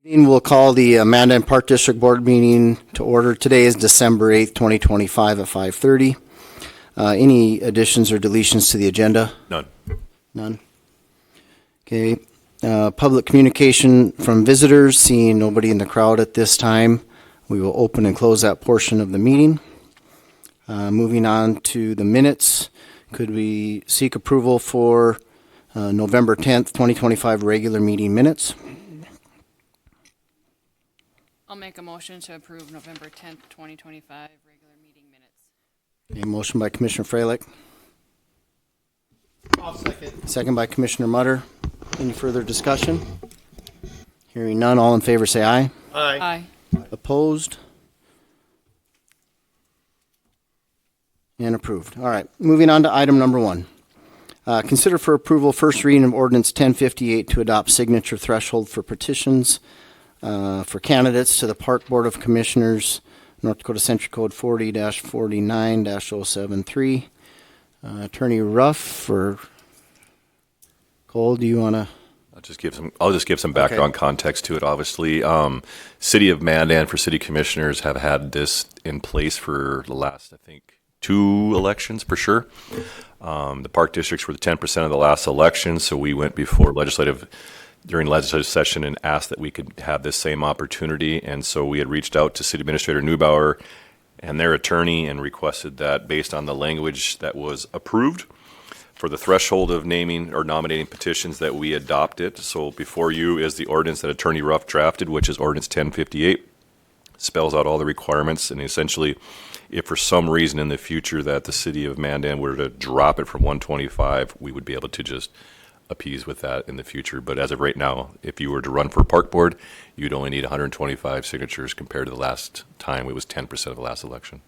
We'll call the Mandan Park District Board meeting to order. Today is December 8th, 2025 at 5:30. Any additions or deletions to the agenda? None. None. Okay. Public communication from visitors, seeing nobody in the crowd at this time. We will open and close that portion of the meeting. Moving on to the minutes, could we seek approval for November 10th, 2025 regular meeting minutes? I'll make a motion to approve November 10th, 2025 regular meeting minutes. A motion by Commissioner Freilich. I'll second. Second by Commissioner Mutter. Any further discussion? Hearing none, all in favor say aye. Aye. Opposed? And approved. All right, moving on to item number 1. Consider for approval first reading of ordinance 1058 to adopt signature threshold for petitions for candidates to the Park Board of Commissioners, North Dakota Century Code 40-49-073. Attorney Ruff or Cole, do you want to? I'll just give some background context to it. Obviously, City of Mandan for city commissioners have had this in place for the last, I think, 2 elections for sure. The park districts were the 10% of the last election, so we went before during legislative session and asked that we could have this same opportunity. And so we had reached out to City Administrator Neubauer and their attorney and requested that based on the language that was approved for the threshold of naming or nominating petitions that we adopt it. So before you is the ordinance that Attorney Ruff drafted, which is ordinance 1058. Spells out all the requirements, and essentially if for some reason in the future that the City of Mandan were to drop it from 125, we would be able to just appease with that in the future. But as of right now, if you were to run for park board, you'd only need 125 signatures compared to the last time it was 10% of the last election.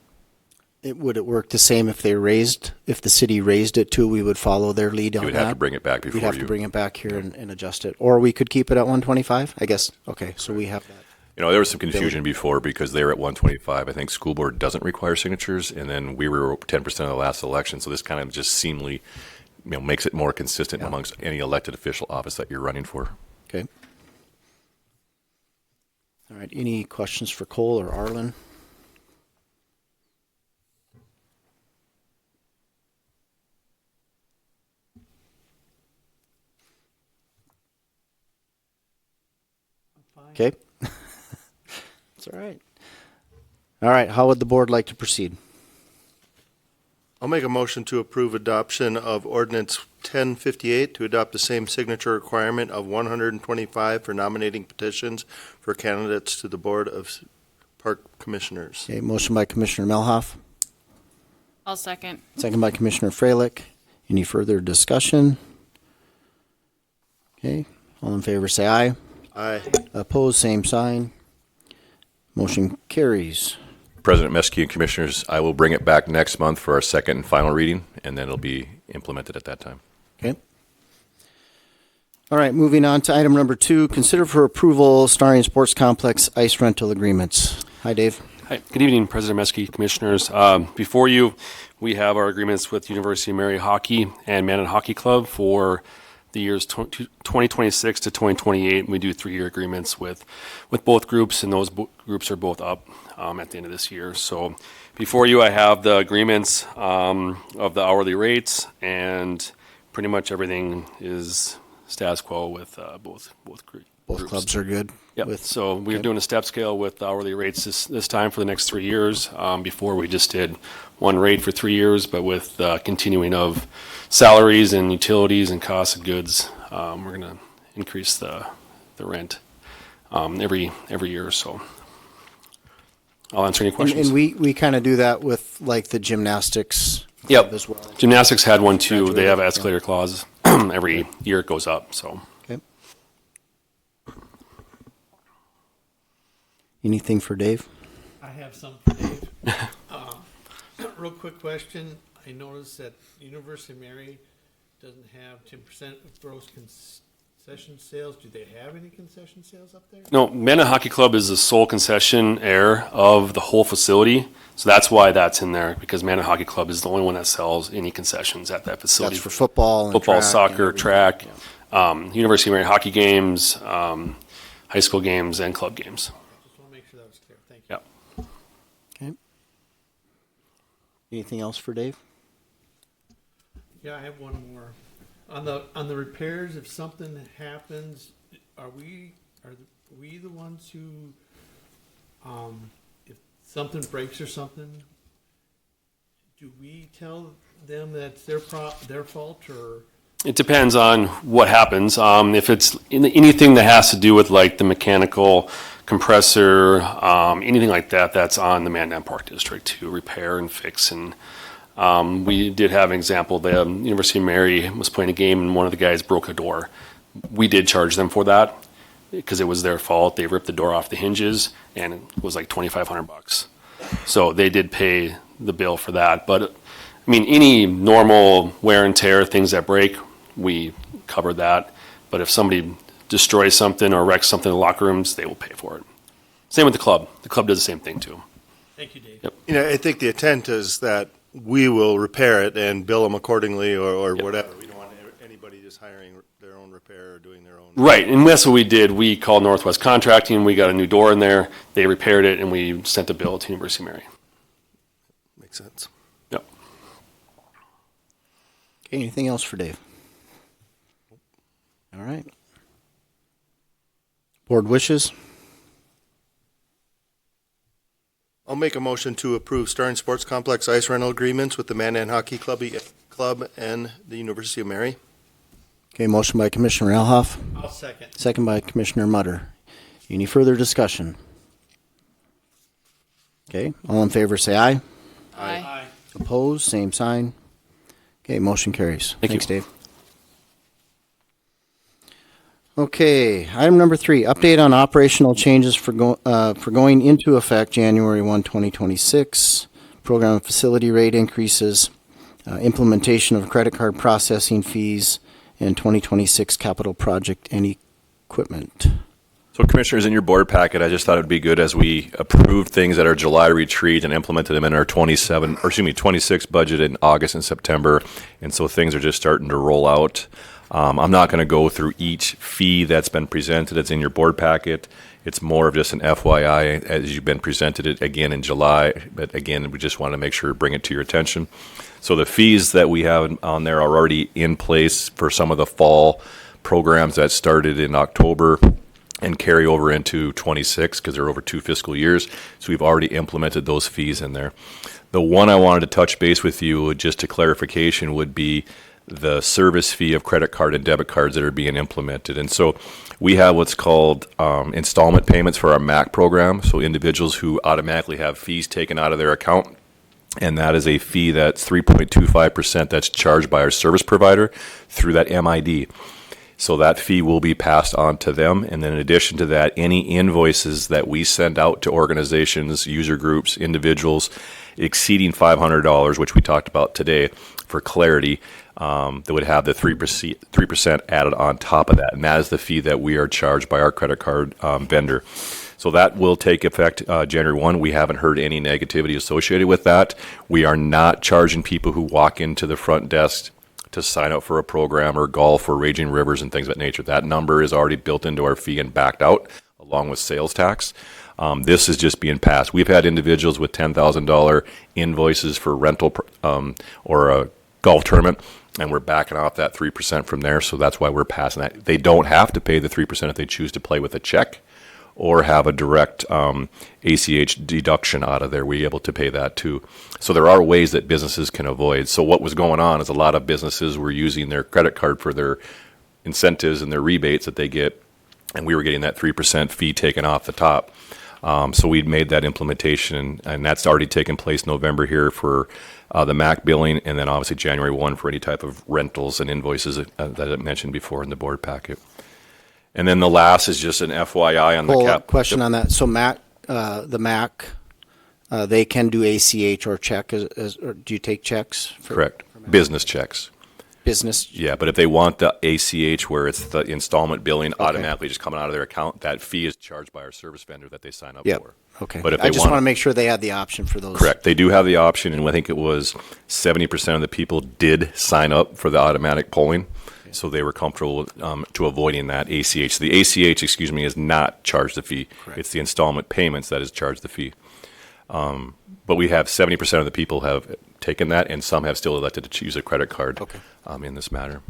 Would it work the same if the city raised it too, we would follow their lead on that? You would have to bring it back before We'd have to bring it back here and adjust it. Or we could keep it at 125, I guess. Okay, so we have that. You know, there was some confusion before because they were at 125. I think school board doesn't require signatures, and then we were 10% of the last election. So this kind of just seemingly makes it more consistent amongst any elected official office that you're running for. Okay. All right. Any questions for Cole or Arlen? Okay. That's all right. All right. How would the board like to proceed? I'll make a motion to approve adoption of ordinance 1058 to adopt the same signature requirement of 125 for nominating petitions for candidates to the Board of Park Commissioners. Okay. Motion by Commissioner Melhoff. I'll second. Second by Commissioner Freilich. Any further discussion? Okay. All in favor say aye. Aye. Opposed, same sign. Motion carries. President Meskey and Commissioners, I will bring it back next month for our second and final reading, and then it'll be implemented at that time. Okay. All right, moving on to item number 2. Consider for approval Starring Sports Complex ice rental agreements. Hi, Dave. Hi. Good evening, President Meskey, Commissioners. Before you, we have our agreements with University of Mary Hockey and Mandan Hockey Club for the years 2026 to 2028. We do 3-year agreements with both groups, and those groups are both up at the end of this year. So before you, I have the agreements of the hourly rates, and pretty much everything is status quo with both groups. Both clubs are good. Yeah. So we're doing a step scale with the hourly rates this time for the next 3 years. Before we just did one rate for 3 years, but with continuing of salaries and utilities and costs of goods, we're going to increase the rent every year or so. I'll answer any questions. And we kind of do that with like the gymnastics Yep. as well. Gymnastics had one too. They have an escalator clause. Every year it goes up. So. Okay. Anything for Dave? I have some for Dave. Real quick question. I noticed that University of Mary doesn't have 10% of gross concession sales. Do they have any concession sales up there? No, Mandan Hockey Club is the sole concessionaire of the whole facility. So that's why that's in there, because Mandan Hockey Club is the only one that sells any concessions at that facility. That's for football and football, track soccer, and track, University of Mary hockey games, high school games and club games. Just want to make sure that was clear. Thank you. Yeah. Okay. Anything else for Dave? Yeah, I have one more. On the repairs, if something happens, are we the ones who, if something breaks or something, do we tell them that's their fault, or? It depends on what happens. If it's anything that has to do with like the mechanical compressor, anything like that, that's on the Mandan Park District to repair and fix. And we did have an example. The University of Mary was playing a game and one of the guys broke a door. We did charge them for that because it was their fault. They ripped the door off the hinges and it was like $2,500. So they did pay the bill for that. But I mean, any normal wear and tear, things that break, we cover that. But if somebody destroys something or wrecks something in the locker rooms, they will pay for it. Same with the club. The club does the same thing too. Thank you, Dave. Yep. I think the intent is that we will repair it and bill them accordingly or whatever. We don't want anybody just hiring their own repair or doing their own. Right, and that's what we did. We called Northwest Contracting. We got a new door in there. They repaired it, and we sent a bill to University of Mary. Makes sense. Yep. Okay, anything else for Dave? All right. Board wishes? I'll make a motion to approve Starring Sports Complex ice rental agreements with the Mandan Hockey Club and the University of Mary. Okay, motion by Commissioner Elhoff, I'll second. second by Commissioner Mutter. Any further discussion? Okay, all in favor say aye. Aye. Opposed, same sign. Okay, motion carries. Thank you. Thanks, Dave. Okay, item number 3, update on operational changes for going into effect January 1, 2026. Program and facility rate increases, implementation of credit card processing fees, and 2026 capital project and equipment. So Commissioners, in your board packet, I just thought it would be good as we approved things at our July retreat and implemented them in our 26 budget in August and September. And so things are just starting to roll out. I'm not going to go through each fee that's been presented. It's in your board packet. It's more of just an FYI as you've been presented it again in July. But again, we just want to make sure to bring it to your attention. So the fees that we have on there are already in place for some of the fall programs that started in October and carry over into 26 because they're over 2 fiscal years. So we've already implemented those fees in there. The one I wanted to touch base with you, just a clarification, would be the service fee of credit card and debit cards that are being implemented. And so we have what's called installment payments for our MAC program. So individuals who automatically have fees taken out of their account. And that is a fee that's 3.25% that's charged by our service provider through that MID. So that fee will be passed on to them. And then in addition to that, any invoices that we send out to organizations, user groups, individuals exceeding $500, which we talked about today for clarity, that would have the 3% added on top of that. And that is the fee that we are charged by our credit card vendor. So that will take effect January 1. We haven't heard any negativity associated with that. We are not charging people who walk into the front desk to sign up for a program or golf or Raging Rivers and things of that nature. That number is already built into our fee and backed out along with sales tax. This is just being passed. We've had individuals with $10,000 invoices for rental or a golf tournament, and we're backing off that 3% from there. So that's why we're passing that. They don't have to pay the 3% if they choose to play with a check or have a direct ACH deduction out of there. We're able to pay that too. So there are ways that businesses can avoid. So what was going on is a lot of businesses were using their credit card for their incentives and their rebates that they get, and we were getting that 3% fee taken off the top. So we'd made that implementation, and that's already taken place November here for the MAC billing, and then obviously January 1 for any type of rentals and invoices that I mentioned before in the board packet. And then the last is just an FYI on the cap. Question on that. So the MAC, they can do ACH or check. Or do you take checks? Correct. Business checks. Business? Yeah, but if they want the ACH where it's the installment billing automatically just coming out of their account, that fee is charged by our service vendor that they sign up Yep. for. Okay. But if I they just want want to make sure they had the option for those. Correct. They do have the option, and I think it was 70% of the people did sign up for the automatic polling. So they were comfortable to avoiding that ACH. The ACH, excuse me, is not charged the fee. Correct. It's the installment payments that is charged the fee. But we have 70% of the people have taken that, and some have still elected to choose a credit card Okay. in this matter.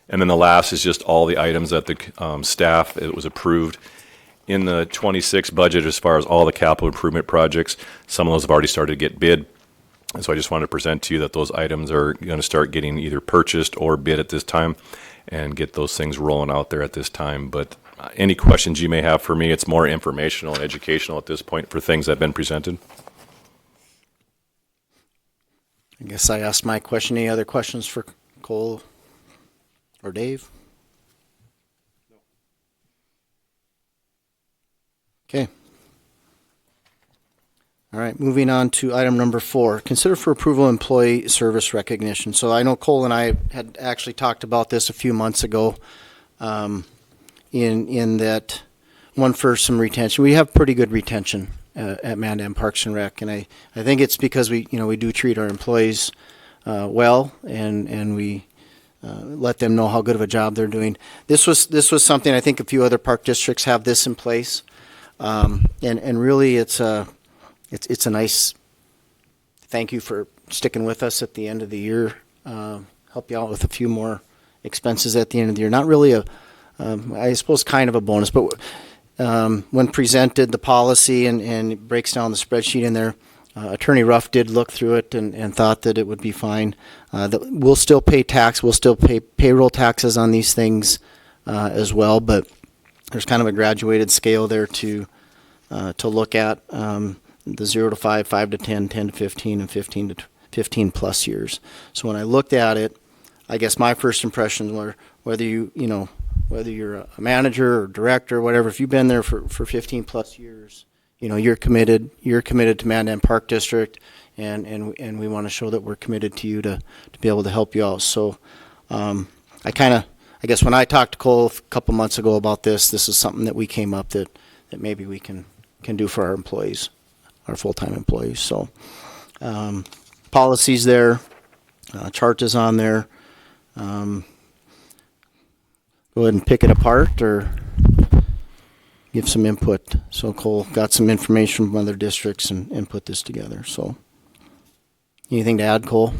And then the last is just all the items that the staff, it was approved in the 26 budget as far as all the capital improvement projects. Some of those have already started to get bid. And so I just wanted to present to you that those items are going to start getting either purchased or bid at this time and get those things rolling out there at this time. But any questions you may have for me, it's more informational and educational at this point for things that have been presented. I guess I asked my question. Any other questions for Cole or Dave? Okay. All right, moving on to item number 4. Consider for approval employee service recognition. So I know Cole and I had actually talked about this a few months ago in that one for some retention. We have pretty good retention at Mandan Parks and Rec, and I think it's because we do treat our employees well and we let them know how good of a job they're doing. This was something I think a few other park districts have this in place, and really it's a nice thank you for sticking with us at the end of the year. Help you out with a few more expenses at the end of the year. Not really I suppose kind of a bonus, but when presented the policy and it breaks down the spreadsheet in there, Attorney Ruff did look through it and thought that it would be fine. That we'll still pay tax, we'll still pay payroll taxes on these things as well, but there's kind of a graduated scale there to look at. The 0 to 5, 5 to 10, 10 to 15, and 15 to 15 plus years. So when I looked at it, I guess my first impressions were whether you're a manager or director or whatever, if you've been there for 15 plus years, you're committed to Mandan Park District, and we want to show that we're committed to you to be able to help you out. So I guess when I talked to Cole a couple months ago about this is something that we came up that maybe we can do for our employees, our full-time employees. So policies there, chart is on there. Go ahead and pick it apart or give some input. So Cole got some information from other districts and put this together. So anything to add, Cole?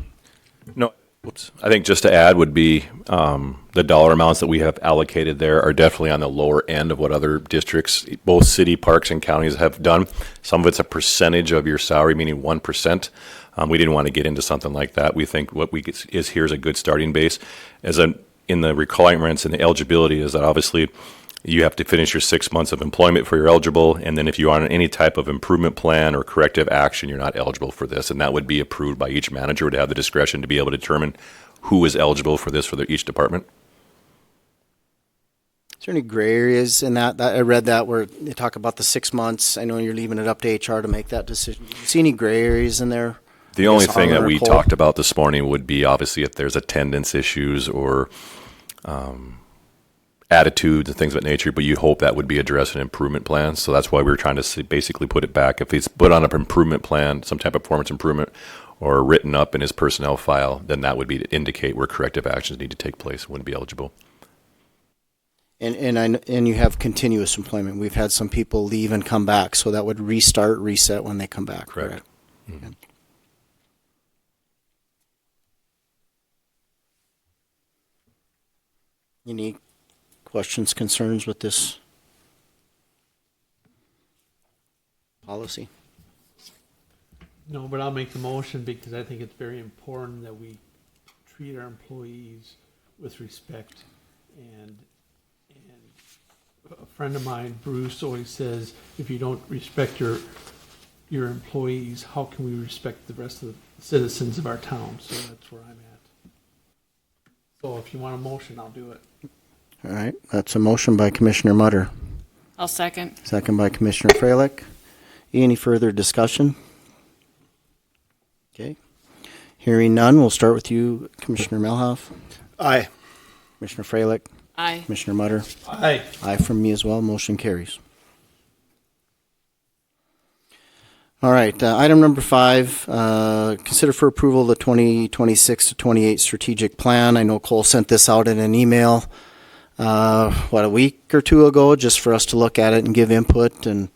No. Whoops. I think just to add would be the dollar amounts that we have allocated there are definitely on the lower end of what other districts, both city, parks, and counties have done. Some of it's a percentage of your salary, meaning 1%. We didn't want to get into something like that. We think what is here is a good starting base. In the requirements and the eligibility is that obviously you have to finish your 6 months of employment for you're eligible, and then if you are on any type of improvement plan or corrective action, you're not eligible for this, and that would be approved by each manager, would have the discretion to be able to determine who is eligible for this for each department. Is there any gray areas in that? I read that where they talk about the 6 months. I know you're leaving it up to HR to make that decision. Do you see any gray areas in there? The only thing that Honor or we Cole? talked about this morning would be obviously if there's attendance issues or attitudes and things of that nature, but you hope that would be addressed in improvement plans. So that's why we were trying to basically put it back. If it's put on an improvement plan, some type of performance improvement, or written up in his personnel file, then that would be to indicate where corrective actions need to take place. Wouldn't be eligible. And you have continuous employment. We've had some people leave and come back, so that would reset when they come back. Correct. Mm-hmm. Okay. Any questions, concerns with this policy? No, but I'll make the motion because I think it's very important that we treat our employees with respect. And a friend of mine, Bruce, always says, if you don't respect your employees, how can we respect the rest of the citizens of our town? So that's where I'm at. So if you want a motion, I'll do it. All right, that's a motion by Commissioner Mutter. I'll second. Second by Commissioner Freilich. Any further discussion? Okay. Hearing none, we'll start with you, Commissioner Melhoff. Aye. Commissioner Freilich. Aye. Commissioner Mutter. Aye. Aye from me as well. Motion carries. All right, item number 5, consider for approval the 2026 to 28 strategic plan. I know Cole sent this out in an email, a week or two ago, just for us to look at it and give input, and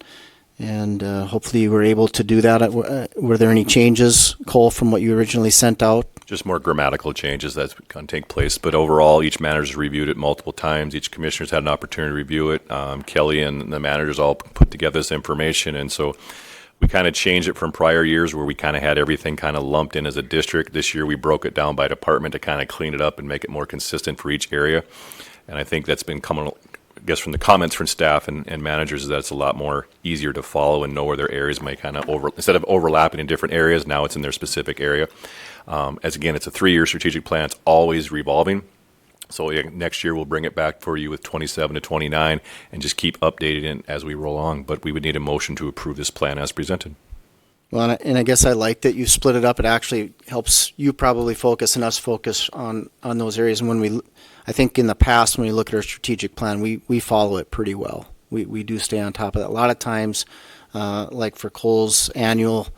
hopefully you were able to do that. Were there any changes, Cole, from what you originally sent out? Just more grammatical changes that's going to take place. But overall, each manager's reviewed it multiple times. Each commissioner's had an opportunity to review it. Kelly and the managers all put together this information. And so we kind of changed it from prior years where we kind of had everything kind of lumped in as a district. This year we broke it down by department to kind of clean it up and make it more consistent for each area. And I think that's been coming, I guess, from the comments from staff and managers, is that it's a lot more easier to follow and know where their areas might kind of instead of overlapping in different areas, now it's in their specific area. As again, it's a 3-year strategic plan. It's always revolving. So next year we'll bring it back for you with 27 to 29 and just keep updating it as we roll along. But we would need a motion to approve this plan as presented. Well, and I guess I like that you split it up. It actually helps you probably focus and us focus on those areas. And I think in the past, when we look at our strategic plan, we follow it pretty well. We do stay on top of that. A lot of times, like for Cole's annual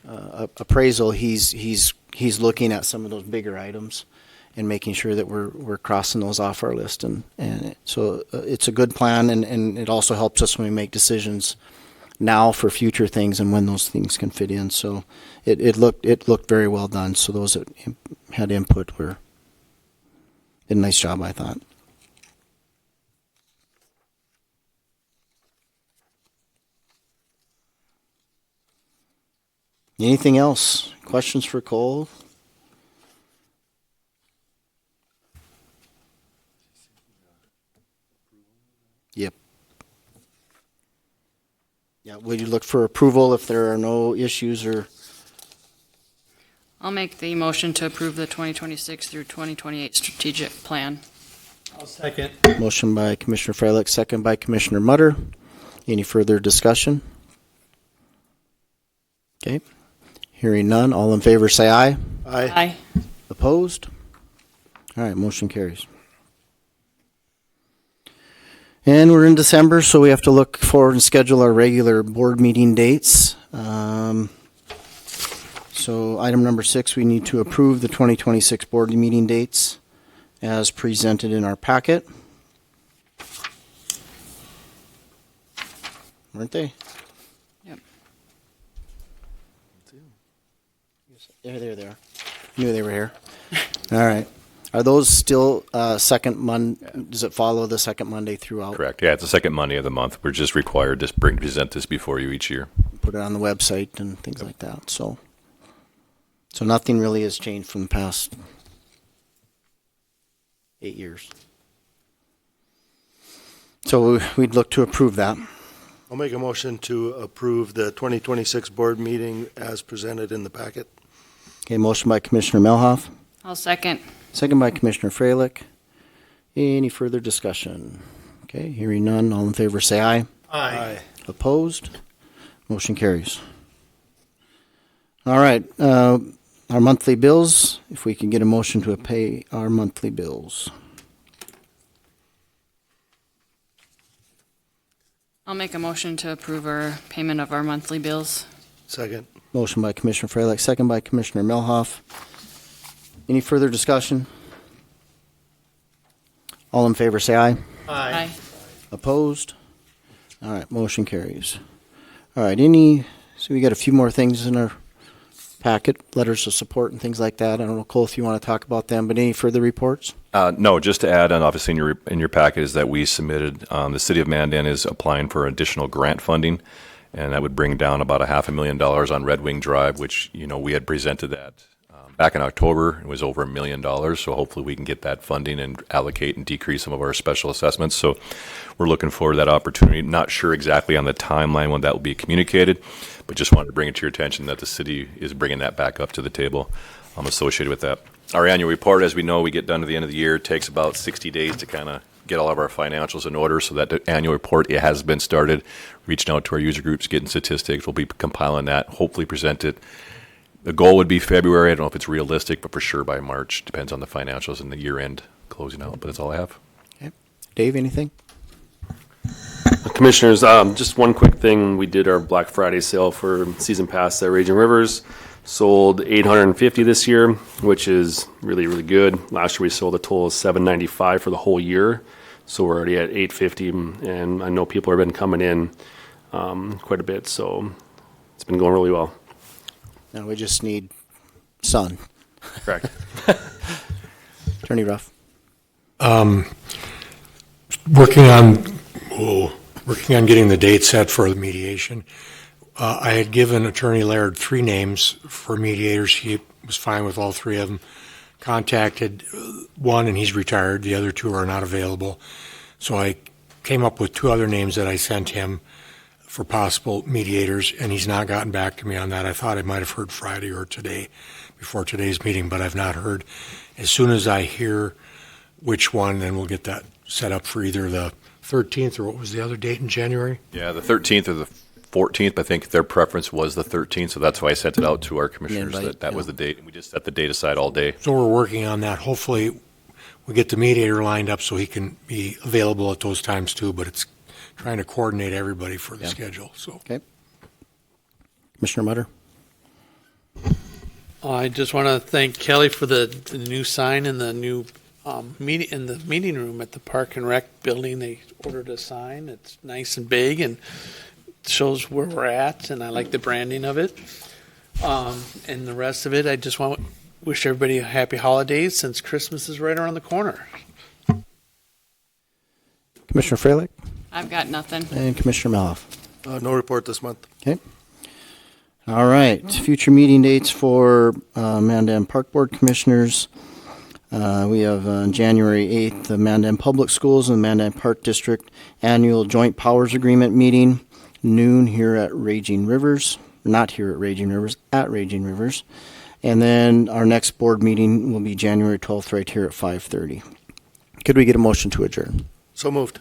appraisal, he's looking at some of those bigger items and making sure that we're crossing those off our list. And so it's a good plan, and it also helps us when we make decisions now for future things and when those things can fit in. So it looked very well done. So those that had input did a nice job, I thought. Anything else? Questions for Cole? Yep. Yeah, would you look for approval if there are no issues or? I'll make the motion to approve the 2026 through 2028 strategic plan. I'll second. Motion by Commissioner Freilich, second by Commissioner Mutter. Any further discussion? Okay. Hearing none, all in favor say aye. Aye. Opposed? All right, motion carries. And we're in December, so we have to look forward and schedule our regular board meeting dates. So item number 6, we need to approve the 2026 board meeting dates as presented in our packet. Weren't they? Yep. Yeah, there they are. Knew they were here. All right. Are those still second Monday? Does it follow the second Monday throughout? Correct. Yeah, it's the second Monday of the month. We're just required to present this before you each year. Put it on the website and things like that. So nothing really has changed from the past 8 years. So we'd look to approve that. I'll make a motion to approve the 2026 board meeting as presented in the packet. Okay, motion by Commissioner Melhoff, I'll second. second by Commissioner Freilich. Any further discussion? Okay, hearing none. All in favor say aye. Aye. Opposed? Motion carries. All right, our monthly bills, if we can get a motion to pay our monthly bills. I'll make a motion to approve our payment of our monthly bills. Second. Motion by Commissioner Freilich, second by Commissioner Melhoff. Any further discussion? All in favor say aye. Aye. Opposed? All right, motion carries. All right, so we got a few more things in our packet, letters of support and things like that. I don't know, Cole, if you want to talk about them, but any further reports? No, just to add, and obviously in your packet is that we submitted, the city of Mandan is applying for additional grant funding, and that would bring down about $500,000 on Red Wing Drive, which, we had presented that back in October. It was over $1 million, so hopefully we can get that funding and allocate and decrease some of our special assessments. So we're looking forward to that opportunity. Not sure exactly on the timeline when that will be communicated, but just wanted to bring it to your attention that the city is bringing that back up to the table associated with that. Our annual report, as we know, we get done at the end of the year. It takes about 60 days to kind of get all of our financials in order, so that the annual report, it has been started. Reaching out to our user groups, getting statistics. We'll be compiling that, hopefully present it. The goal would be February. I don't know if it's realistic, but for sure by March. Depends on the financials and the year-end closing out, but that's all I have. Okay. Dave, anything? Commissioners, just one quick thing. We did our Black Friday sale for season pass at Raging Rivers. Sold 850 this year, which is really, really good. Last year we sold a total of 795 for the whole year. So we're already at 850, and I know people have been coming in quite a bit. So it's been going really well. Now we just need sun. Correct. Attorney Ruff. Working on getting the date set for the mediation. I had given Attorney Laird 3 names for mediators. He was fine with all 3 of them. Contacted one, and he's retired. The other 2 are not available. So I came up with 2 other names that I sent him for possible mediators, and he's not gotten back to me on that. I thought I might have heard Friday or today before today's meeting, but I've not heard. As soon as I hear which one, then we'll get that set up for either the 13th or what was the other date in January? Yeah, the 13th or the 14th. I think their preference was the 13th, so that's why I sent it out to our commissioners Invite, that was yeah. the date. And we just set the date aside all day. So we're working on that. Hopefully we get the mediator lined up so he can be available at those times too, but it's trying to coordinate everybody for the Yeah. schedule. So Okay. Commissioner Mutter. I just want to thank Kelly for the new sign and the new meeting room at the Park and Rec building. They ordered a sign. It's nice and big and shows where we're at, and I like the branding of it. And the rest of it, I just want to wish everybody a happy holidays since Christmas is right around the corner. Commissioner Freilich I've got nothing. and Commissioner Melhoff. No report this month. Okay. All right. Future meeting dates for Mandan Park Board Commissioners. We have on January 8th, the Mandan Public Schools and Mandan Park District Annual Joint Powers Agreement meeting, noon here at Raging Rivers. Not here at Raging Rivers, at Raging Rivers. And then our next board meeting will be January 12th right here at 5:30. Could we get a motion to adjourn? So moved.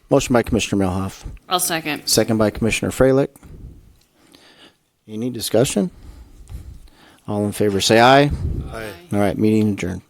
Motion by Commissioner Melhoff, I'll second. second by Commissioner Freilich. Any discussion? All in favor say aye. Aye. All right, meeting adjourned.